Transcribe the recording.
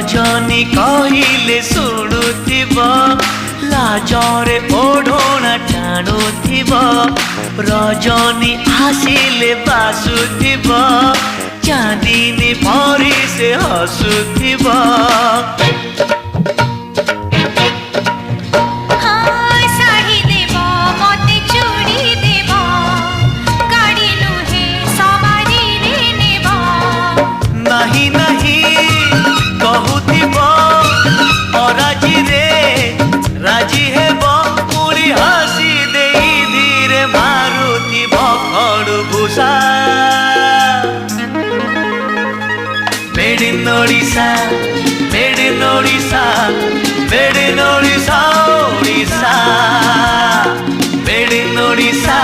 रजनी कहले शुणुथिब लाजरे ओढ़ना टाणुथिब रजनी आसिले बासुथिब चांदनी परी से हसुथिब नहीं नहीं कहूथिब अराजी रे राजी हेब पुरी हसी दे धीरे मारुथिब खड़भूषा made in Odisha made in Odisha made in Odisha Odisha made in Odisha